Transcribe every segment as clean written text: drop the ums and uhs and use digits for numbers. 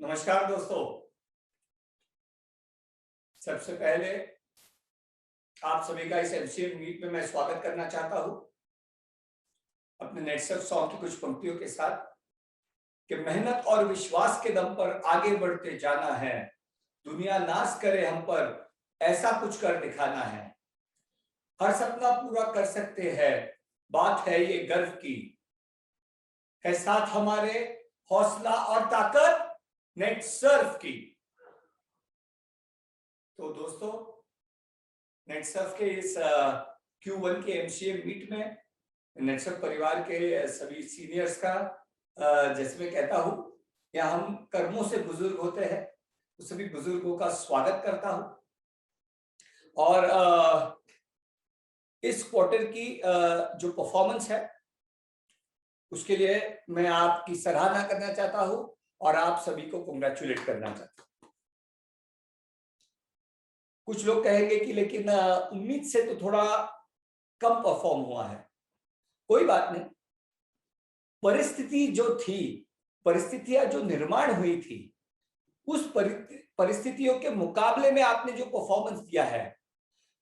नमस्कार दोस्तों। सबसे पहले आप सभी का इस एमसीएम मीट में मैं स्वागत करना चाहता हूं अपने नेटसर्फ सॉन्ग की कुछ पंक्तियों के साथ कि मेहनत और विश्वास के दम पर आगे बढ़ते जाना है, दुनिया नाज करे हम पर ऐसा कुछ कर दिखाना है, हर सपना पूरा कर सकते हैं, बात है ये गर्व की, है साथ हमारे हौसला और ताकत नेटसर्फ की। तो दोस्तों, नेटसर्फ के इस Q1 के एमसीएम मीट में नेटसर्फ परिवार के सभी सीनियर्स का जैसे मैं कहता हूं, या हम कर्मों से बुजुर्ग होते हैं, तो सभी बुजुर्गों का स्वागत करता हूं। और इस क्वार्टर की जो परफॉर्मेंस है उसके लिए मैं आपकी सराहना करना चाहता हूं और आप सभी को कांग्रेचुलेट करना चाहता हूं। कुछ लोग कहेंगे कि लेकिन उम्मीद से तो थोड़ा कम परफॉर्म हुआ है। कोई बात नहीं, परिस्थिति जो थी, परिस्थितियां जो निर्माण हुई थी, उस परिस्थितियों के मुकाबले में आपने जो परफॉर्मेंस दिया है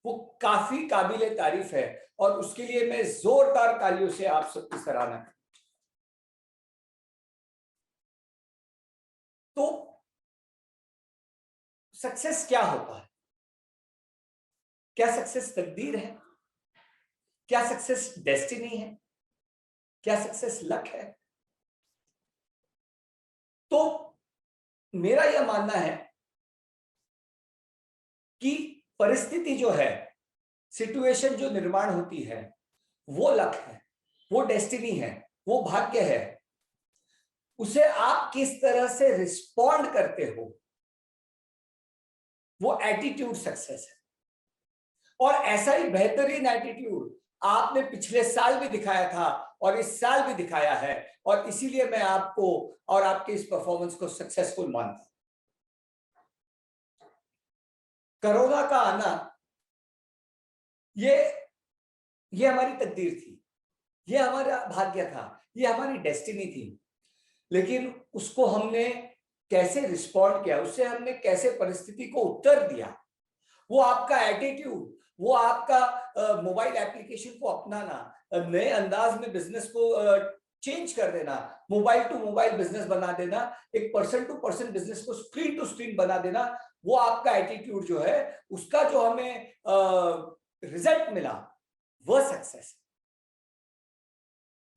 वो काफी काबिले तारीफ है और उसके लिए मैं जोरदार तालियों से आप सबकी सराहना करता हूं। तो सक्सेस क्या होता है? क्या सक्सेस तकदीर है? क्या सक्सेस डेस्टिनी है? क्या सक्सेस लक है? तो मेरा यह मानना है कि परिस्थिति जो है, सिचुएशन जो निर्माण होती है, वो लक है, वो डेस्टिनी है, वो भाग्य है। उसे आप किस तरह से रिस्पॉन्ड करते हो, वो एटीट्यूड सक्सेस है। और ऐसा ही बेहतरीन एटीट्यूड आपने पिछले साल भी दिखाया था और इस साल भी दिखाया है, और इसीलिए मैं आपको और आपके इस परफॉर्मेंस को सक्सेसफुल मानता हूं। कोरोना का आना ये हमारी तकदीर थी, ये हमारा भाग्य था, ये हमारी डेस्टिनी थी। लेकिन उसको हमने कैसे रिस्पॉन्ड किया, उससे हमने कैसे परिस्थिति को उत्तर दिया, वो आपका एटीट्यूड, वो आपका मोबाइल एप्लीकेशन को अपनाना, नए अंदाज में बिजनेस को चेंज कर देना, मोबाइल टू मोबाइल बिजनेस बना देना, एक पर्सन टू पर्सन बिजनेस को स्क्रीन टू स्क्रीन बना देना, वो आपका एटीट्यूड जो है, उसका जो हमें रिजल्ट मिला, वह सक्सेस।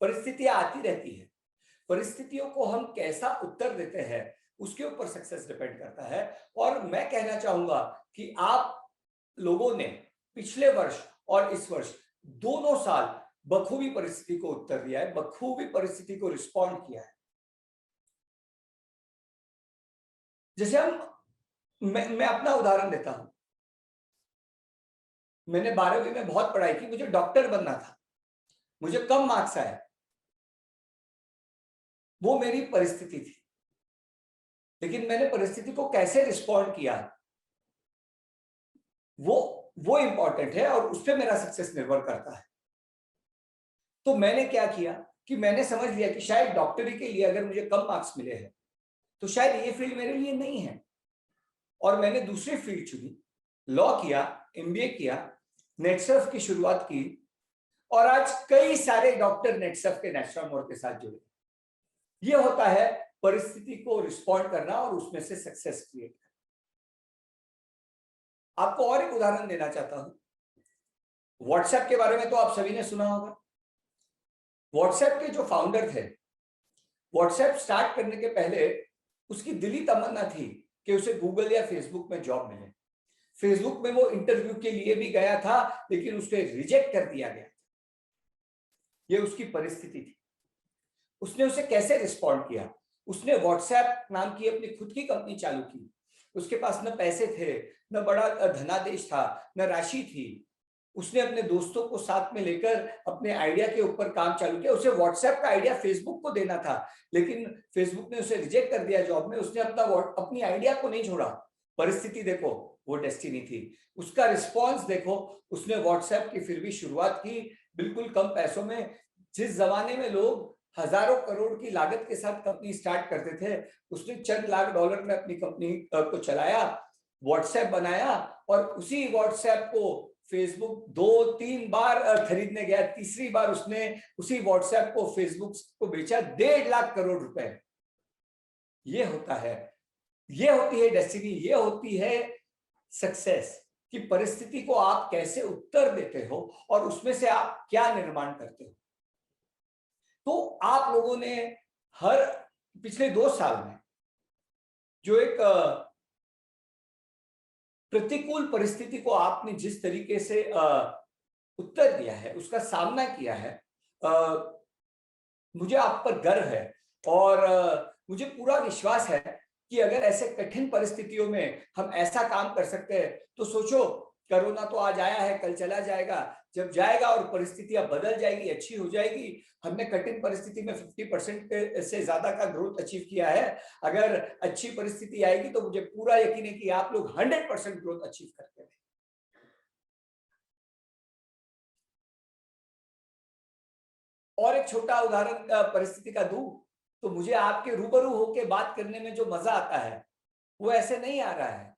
परिस्थितियां आती रहती है, परिस्थितियों को हम कैसा उत्तर देते हैं उसके ऊपर सक्सेस डिपेंड करता है। और मैं कहना चाहूंगा कि आप लोगों ने पिछले वर्ष और इस वर्ष दोनों साल बखूबी परिस्थिति को उत्तर दिया है, बखूबी परिस्थिति को रिस्पॉन्ड किया है। जैसे मैं अपना उदाहरण देता हूं। मैंने 12वीं में बहुत पढ़ाई की, मुझे डॉक्टर बनना था, मुझे कम मार्क्स आए, वो मेरी परिस्थिति थी। लेकिन मैंने परिस्थिति को कैसे रिस्पॉन्ड किया, वो इंपॉर्टेंट है और उस पर मेरा सक्सेस निर्भर करता है। तो मैंने क्या किया कि मैंने समझ लिया कि शायद डॉक्टरी के लिए अगर मुझे कम मार्क्स मिले हैं तो शायद ये फील्ड मेरे लिए नहीं है, और मैंने दूसरी फील्ड चुनी, लॉ किया, एमबीए किया, नेटसर्फ की शुरुआत की, और आज कई सारे डॉक्टर नेटसर्फ के नेशनल मोड के साथ जुड़े। ये होता है परिस्थिति को रिस्पॉन्ड करना और उसमें से सक्सेस क्रिएट करना। आपको और एक उदाहरण देना चाहता हूं। व्हाट्सएप के बारे में तो आप सभी ने सुना होगा। व्हाट्सएप के जो फाउंडर थे, व्हाट्सएप स्टार्ट करने के पहले उसकी दिली तमन्ना थी कि उसे गूगल या फेसबुक में जॉब मिले। फेसबुक में वो इंटरव्यू के लिए भी गया था, लेकिन उसे रिजेक्ट कर दिया गया। ये उसकी परिस्थिति थी। उसने उसे कैसे रिस्पॉन्ड किया? उसने व्हाट्सएप नाम की अपनी खुद की कंपनी चालू की। उसके पास न पैसे थे, न बड़ा धनादेश था, न राशि थी। उसने अपने दोस्तों को साथ में लेकर अपने आइडिया के ऊपर काम चालू किया। उसे व्हाट्सएप का आइडिया फेसबुक को देना था, लेकिन फेसबुक ने उसे रिजेक्ट कर दिया जॉब में। उसने अपनी आइडिया को नहीं छोड़ा। परिस्थिति देखो, वो डेस्टिनी थी। उसका रिस्पॉन्स देखो, उसने व्हाट्सएप की फिर भी शुरुआत की, बिल्कुल कम पैसों में। जिस जमाने में लोग हजारों करोड़ की लागत के साथ कंपनी स्टार्ट करते थे, उसने चंद लाख डॉलर में अपनी कंपनी को चलाया, व्हाट्सएप बनाया, और उसी व्हाट्सएप को फेसबुक 2-3 बार खरीदने गया, तीसरी बार उसने उसी व्हाट्सएप को फेसबुक को बेचा 1.5 लाख करोड़ रुपए। ये होता है, ये होती है डेस्टिनी, ये होती है सक्सेस, कि परिस्थिति को आप कैसे उत्तर देते हो और उसमें से आप क्या निर्माण करते हो। तो आप लोगों ने हर पिछले 2 साल में जो एक प्रतिकूल परिस्थिति को आपने जिस तरीके से उत्तर दिया है, उसका सामना किया है, मुझे आप पर गर्व है। और मुझे पूरा विश्वास है कि अगर ऐसे कठिन परिस्थितियों में हम ऐसा काम कर सकते हैं, तो सोचो, कोरोना तो आज आया है, कल चला जाएगा, जब जाएगा और परिस्थितियां बदल जाएगी, अच्छी हो जाएगी। हमने कठिन परिस्थिति में 50% से ज्यादा का ग्रोथ अचीव किया है। अगर अच्छी परिस्थिति आएगी तो मुझे पूरा यकीन है कि आप लोग 100% ग्रोथ अचीव करते हैं। और एक छोटा उदाहरण परिस्थिति का दूं, तो मुझे आपके रूबरू होकर बात करने में जो मजा आता है, वो ऐसे नहीं आ रहा है।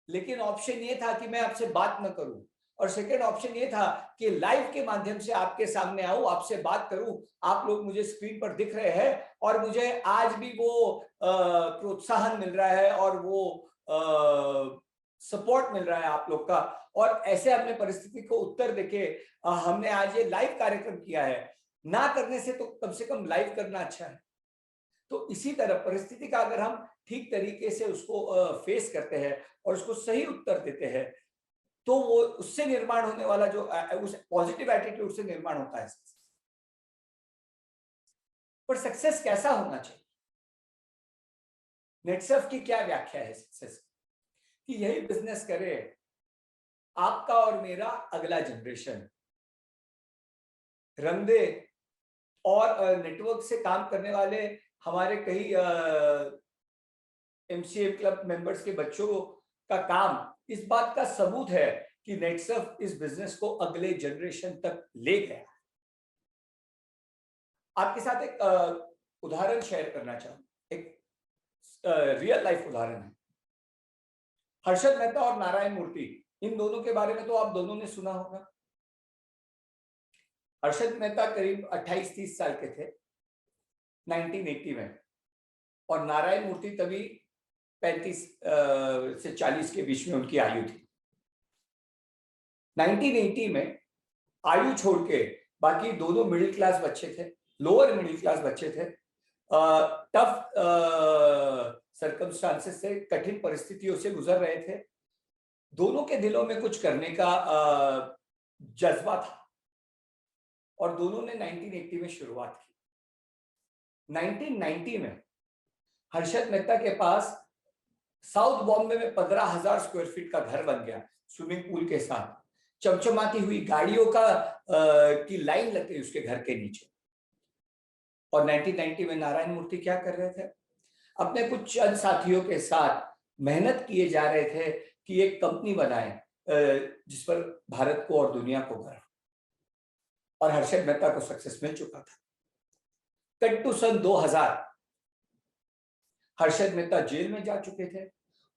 लेकिन ऑप्शन ये था कि मैं आपसे बात न करूं, और सेकंड ऑप्शन ये था कि लाइव के माध्यम से आपके सामने आऊं, आपसे बात करूं। आप लोग मुझे स्क्रीन पर दिख रहे हैं और मुझे आज भी वो प्रोत्साहन मिल रहा है और वो सपोर्ट मिल रहा है आप लोग का। और ऐसे हमने परिस्थिति को उत्तर देके हमने आज ये लाइव कार्यक्रम किया है। ना करने से तो कम से कम लाइव करना अच्छा है। तो इसी तरह परिस्थिति का अगर हम ठीक तरीके से उसको फेस करते हैं और उसको सही उत्तर देते हैं, तो वो उससे निर्माण होने वाला जो उस पॉजिटिव एटीट्यूड से निर्माण होता है। पर सक्सेस कैसा होना चाहिए? नेटसर्फ की क्या व्याख्या है सक्सेस कि यही बिजनेस करे आपका और मेरा अगला जनरेशन, रंग दे, और नेटवर्क से काम करने वाले हमारे कई एमसीए क्लब मेंबर्स के बच्चों का काम इस बात का सबूत है कि नेटसर्फ इस बिजनेस को अगले जनरेशन तक ले गया। आपके साथ एक उदाहरण शेयर करना चाहूँ, एक रियल लाइफ उदाहरण है। हर्षद मेहता और नारायण मूर्ति, इन दोनों के बारे में तो आप दोनों ने सुना होगा। हर्षद मेहता करीब 28-30 साल के थे 1980 में, और नारायण मूर्ति तभी 35 से 40 के बीच में उनकी आयु थी। 1980 में आयु छोड़ के बाकी दोनों मिडिल क्लास बच्चे थे, लोअर मिडिल क्लास बच्चे थे, टफ सर्कमस्टांसेस से, कठिन परिस्थितियों से गुजर रहे थे। दोनों के दिलों में कुछ करने का जज्बा था और दोनों ने 1980 में शुरुआत की। 1990 में हर्षद मेहता के पास साउथ बॉम्बे में 15,000 स्क्वायर फीट का घर बन गया, स्विमिंग पूल के साथ, चमचमाती हुई गाड़ियों की लाइन लग गई उसके घर के नीचे। और 1990 में नारायण मूर्ति क्या कर रहे थे? अपने कुछ चंद साथियों के साथ मेहनत किए जा रहे थे कि एक कंपनी बनाए जिस पर भारत को और दुनिया को गर्व। और हर्षद मेहता को सक्सेस मिल चुका था। कट टू सन 2000, हर्षद मेहता जेल में जा चुके थे।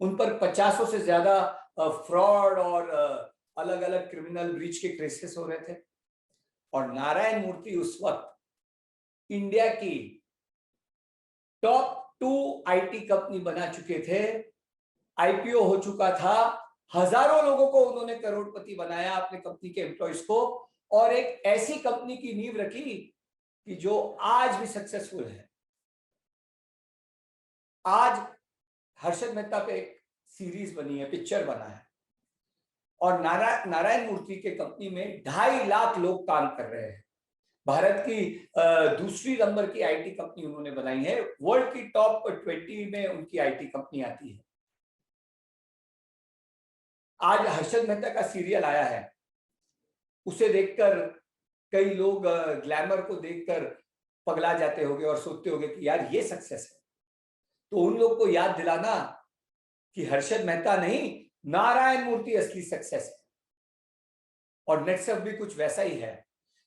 उन पर 50 से ज्यादा फ्रॉड और अलग अलग क्रिमिनल ब्रीच के केसेस हो रहे थे। और नारायण मूर्ति उस वक्त इंडिया की टॉप 2 आईटी कंपनी बना चुके थे। आईपीओ हो चुका था, हजारों लोगों को उन्होंने करोड़पति बनाया, अपने कंपनी के एम्प्लॉइज को, और एक ऐसी कंपनी की नींव रखी कि जो आज भी सक्सेसफुल है। आज हर्षद मेहता पे एक सीरीज बनी है, पिक्चर बना है, और नारायण मूर्ति के कंपनी में 2.5 लाख लोग काम कर रहे हैं। भारत की दूसरी नंबर की आईटी कंपनी उन्होंने बनाई है, वर्ल्ड की टॉप 20 में उनकी आईटी कंपनी आती है। आज हर्षद मेहता का सीरियल आया है, उसे देखकर कई लोग ग्लैमर को देखकर पगला जाते होंगे और सोचते होंगे कि यार ये सक्सेस है। तो उन लोग को याद दिलाना कि हर्षद मेहता नहीं, नारायण मूर्ति असली सक्सेस है। और नेटसर्फ भी कुछ वैसा ही है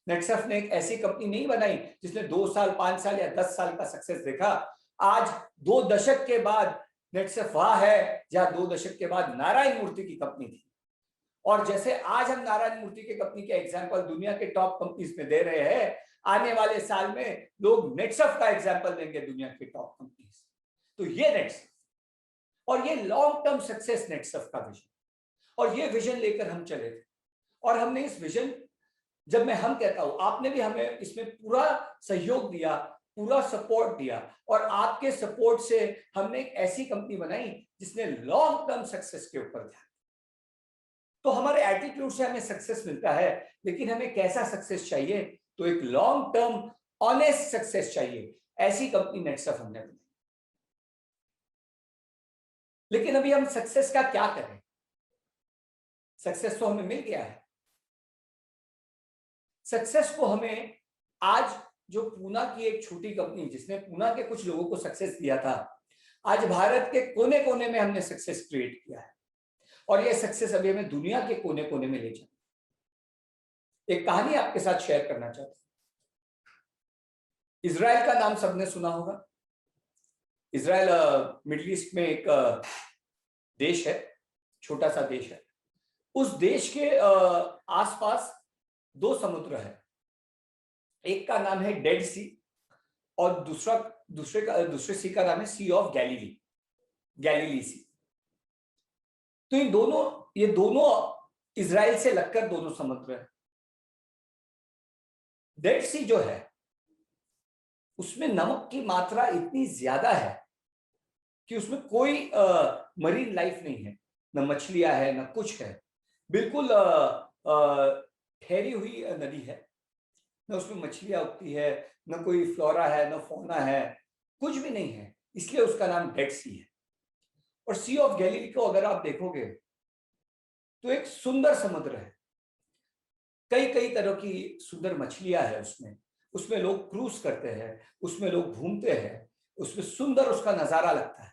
नेटसर्फ ने एक ऐसी कंपनी नहीं बनाई जिसने 2 साल, 5 साल या 10 साल का सक्सेस देखा। आज 2 दशक के बाद नेटसर्फ वहां है जहां 2 दशक के बाद नारायण मूर्ति की कंपनी थी। और जैसे आज हम नारायण मूर्ति की कंपनी के एग्जांपल दुनिया के टॉप कंपनीज में दे रहे हैं, आने वाले साल में लोग नेटसर्फ का एग्जांपल देंगे दुनिया के टॉप कंपनीज। तो ये नेटसर्फ और ये लॉन्ग टर्म सक्सेस नेटसर्फ का विजन, और ये विजन लेकर हम चले थे। और हमने इस विजन, जब मैं हम कहता हूं, आपने भी हमें इसमें पूरा सहयोग दिया, पूरा सपोर्ट दिया, और आपके सपोर्ट से हमने एक ऐसी कंपनी बनाई जिसने लॉन्ग टर्म सक्सेस के ऊपर ध्यान। तो हमारे एटीट्यूड से हमें सक्सेस मिलता है, लेकिन हमें कैसा सक्सेस चाहिए? तो एक लॉन्ग टर्म ऑनेस्ट सक्सेस चाहिए। ऐसी कंपनी नेटसर्फ हमने बनाई। लेकिन अभी हम सक्सेस का क्या करें? सक्सेस तो हमें मिल गया है। सक्सेस को हमें आज जो पूना की एक छोटी कंपनी जिसने पूना के कुछ लोगों को सक्सेस दिया था, आज भारत के कोने कोने में हमने सक्सेस क्रिएट किया है, और ये सक्सेस अभी हमें दुनिया के कोने कोने में ले जाए। एक कहानी आपके साथ शेयर करना चाहता हूं। इजराइल का नाम सबने सुना होगा। इजराइल मिडिल ईस्ट में एक देश है, छोटा सा देश है। उस देश के आसपास 2 समुद्र है। एक का नाम है डेड सी, और दूसरे सी का नाम है सी ऑफ गैलीली, गैलीली सी। तो ये दोनों इजराइल से लगकर दोनों समुद्र है। डेड सी जो है उसमें नमक की मात्रा इतनी ज्यादा है कि उसमें कोई मरीन लाइफ नहीं है, न मछलियां है न कुछ है। बिल्कुल ठहरी हुई नदी है, न उसमें मछलियां उगती है, न कोई फ्लोरा है, न फौना है, कुछ भी नहीं है। इसलिए उसका नाम डेड सी है। और सी ऑफ गैलीली को अगर आप देखोगे तो एक सुंदर समुद्र है। कई कई तरह की सुंदर मछलियां है उसमें लोग क्रूज करते हैं, उसमें लोग घूमते हैं, उसमें सुंदर उसका नजारा लगता है।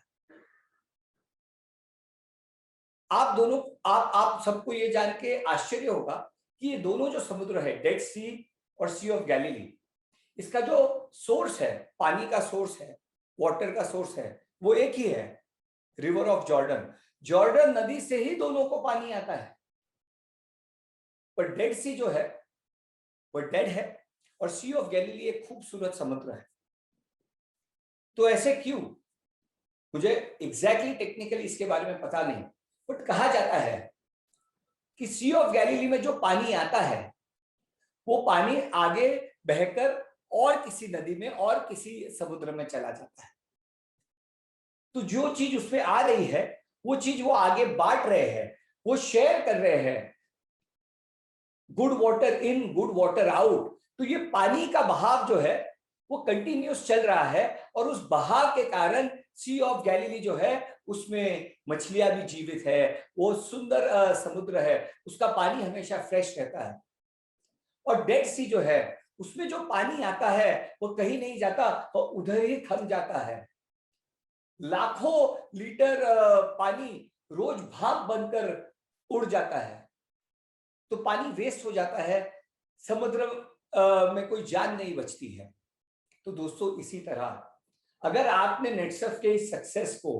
आप सबको ये जान के आश्चर्य होगा कि ये दोनों जो समुद्र है, डेड सी और सी ऑफ गैलीली, इसका जो सोर्स है, पानी का सोर्स है, वाटर का सोर्स है, वो एक ही है, रिवर ऑफ जॉर्डन। जॉर्डन नदी से ही दोनों को पानी आता है। पर डेड सी जो है वो डेड है, और सी ऑफ गैलीली एक खूबसूरत समुद्र है। तो ऐसे क्यों? मुझे एग्जैक्टली टेक्निकली इसके बारे में पता नहीं, बट कहा जाता है कि सी ऑफ गैलीली में जो पानी आता है वो पानी आगे बहकर और किसी नदी में और किसी समुद्र में चला जाता है। तो जो चीज उसमें आ रही है वो चीज वो आगे बांट रहे हैं, वो शेयर कर रहे हैं, good water in good water out. तो ये पानी का बहाव जो है वो कंटिन्यूस चल रहा है, और उस बहाव के कारण सी ऑफ गैलीली जो है उसमें मछलियां भी जीवित है, वो सुंदर समुद्र है, उसका पानी हमेशा फ्रेश रहता है। और डेड सी जो है उसमें जो पानी आता है वो कहीं नहीं जाता, वो उधर ही थम जाता है। लाखों लीटर पानी रोज भाप बनकर उड़ जाता है, तो पानी वेस्ट हो जाता है, समुद्र में कोई जान नहीं बचती है। तो दोस्तों इसी तरह अगर आपने नेटसर्फ के इस सक्सेस को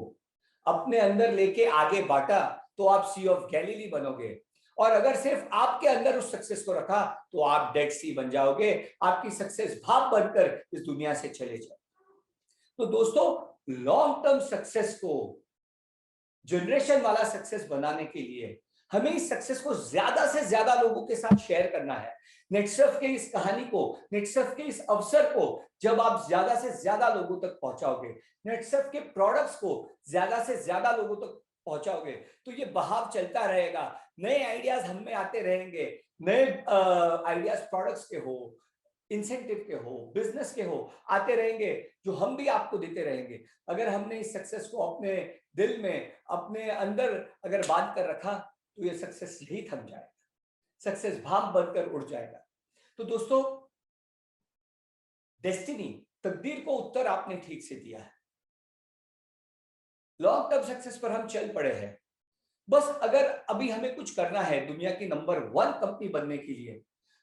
अपने अंदर लेके आगे बांटा तो आप सी ऑफ गैलीली बनोगे, और अगर सिर्फ आपके अंदर उस सक्सेस को रखा तो आप डेड सी बन जाओगे, आपकी सक्सेस भाप बनकर इस दुनिया से चले जाओ। तो दोस्तों लॉन्ग टर्म सक्सेस को, जनरेशन वाला सक्सेस बनाने के लिए हमें इस सक्सेस को ज्यादा से ज्यादा लोगों के साथ शेयर करना है। नेटसर्फ के इस कहानी को, नेटसर्फ के इस अवसर को जब आप ज्यादा से ज्यादा लोगों तक पहुंचाओगे, नेटसर्फ के प्रोडक्ट्स को ज्यादा से ज्यादा लोगों तक पहुंचाओगे, तो ये बहाव चलता रहेगा। नए आइडियाज हम में आते रहेंगे, नए आइडियाज प्रोडक्ट्स के हो, इंसेंटिव के हो, बिजनेस के हो, आते रहेंगे, जो हम भी आपको देते रहेंगे। अगर हमने इस सक्सेस को अपने दिल में, अपने अंदर अगर बांध कर रखा तो ये सक्सेस यही थम जाएगा, सक्सेस भाप बनकर उड़ जाएगा। तो दोस्तों डेस्टिनी, तकदीर को उत्तर आपने ठीक से दिया है। लॉन्ग टर्म सक्सेस पर हम चल पड़े हैं। बस अगर अभी हमें कुछ करना है दुनिया की नंबर 1 कंपनी बनने के लिए,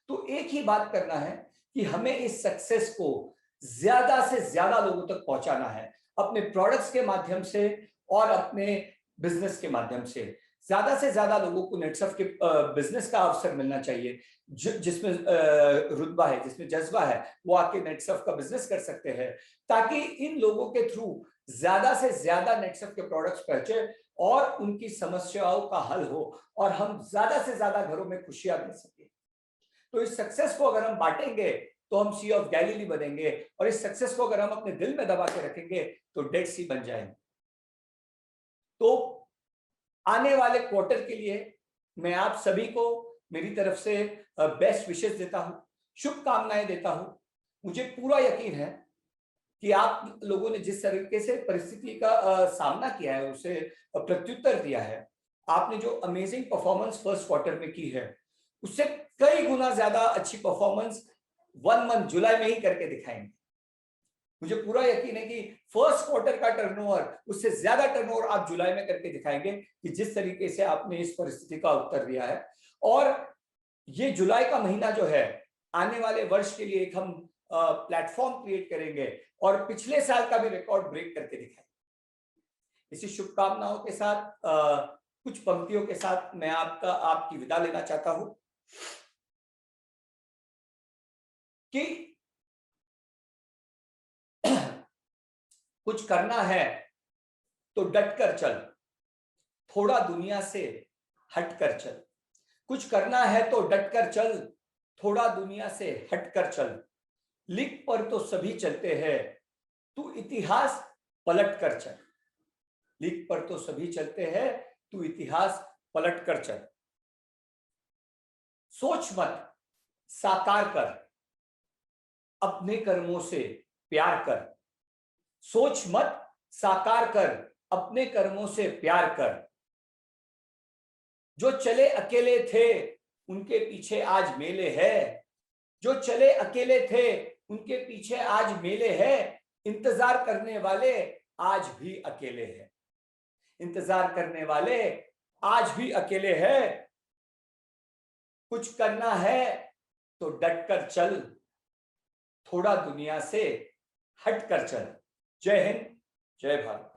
तो एक ही बात करना है कि हमें इस सक्सेस को ज्यादा से ज्यादा लोगों तक पहुंचाना है, अपने प्रोडक्ट्स के माध्यम से और अपने बिजनेस के माध्यम से। ज्यादा से ज्यादा लोगों को नेटसर्फ के बिजनेस का अवसर मिलना चाहिए। जिसमें रुतबा है, जिसमें जज्बा है, वो आके नेटसर्फ का बिजनेस कर सकते हैं, ताकि इन लोगों के थ्रू ज्यादा से ज्यादा नेटसर्फ के प्रोडक्ट्स पहुंचे और उनकी समस्याओं का हल हो और हम ज्यादा से ज्यादा घरों में खुशियां दे सके। तो इस सक्सेस को अगर हम बांटेंगे तो हम सी ऑफ गैलिली बनेंगे, और इस सक्सेस को अगर हम अपने दिल में दबा के रखेंगे तो डेड सी बन जाएंगे। तो आने वाले क्वार्टर के लिए मैं आप सभी को मेरी तरफ से बेस्ट विशेष देता हूं, शुभकामनाएं देता हूं। मुझे पूरा यकीन है कि आप लोगों ने जिस तरीके से परिस्थिति का सामना किया है, उसे प्रत्युत्तर दिया है, आपने जो अमेजिंग परफॉर्मेंस फर्स्ट क्वार्टर में की है, उससे कई गुना ज्यादा अच्छी परफॉर्मेंस 1 मंथ जुलाई में ही करके दिखाएंगे। मुझे पूरा यकीन है कि फर्स्ट क्वार्टर का टर्नओवर, उससे ज्यादा टर्नओवर आप जुलाई में करके दिखाएंगे, कि जिस तरीके से आपने इस परिस्थिति का उत्तर दिया है। और ये जुलाई का महीना जो है, आने वाले वर्ष के लिए एक हम प्लेटफॉर्म क्रिएट करेंगे और पिछले साल का भी रिकॉर्ड ब्रेक करके दिखाएंगे। इसी शुभकामनाओं के साथ कुछ पंक्तियों के साथ मैं आपकी विदा लेना चाहता हूं कि कुछ करना है तो डटकर चल, थोड़ा दुनिया से हटकर चल। कुछ करना है तो डटकर चल, थोड़ा दुनिया से हटकर चल। लिख पर तो सभी चलते हैं, तू इतिहास पलट कर चल। लिख पर तो सभी चलते हैं, तू इतिहास पलट कर चल। सोच मत, साकार कर, अपने कर्मों से प्यार कर। सोच मत, साकार कर, अपने कर्मों से प्यार कर। जो चले अकेले थे उनके पीछे आज मेले है। जो चले अकेले थे उनके पीछे आज मेले है। इंतजार करने वाले आज भी अकेले हैं। इंतजार करने वाले आज भी अकेले हैं। कुछ करना है तो डटकर चल, थोड़ा दुनिया से हटकर चल। जय हिंद, जय भारत।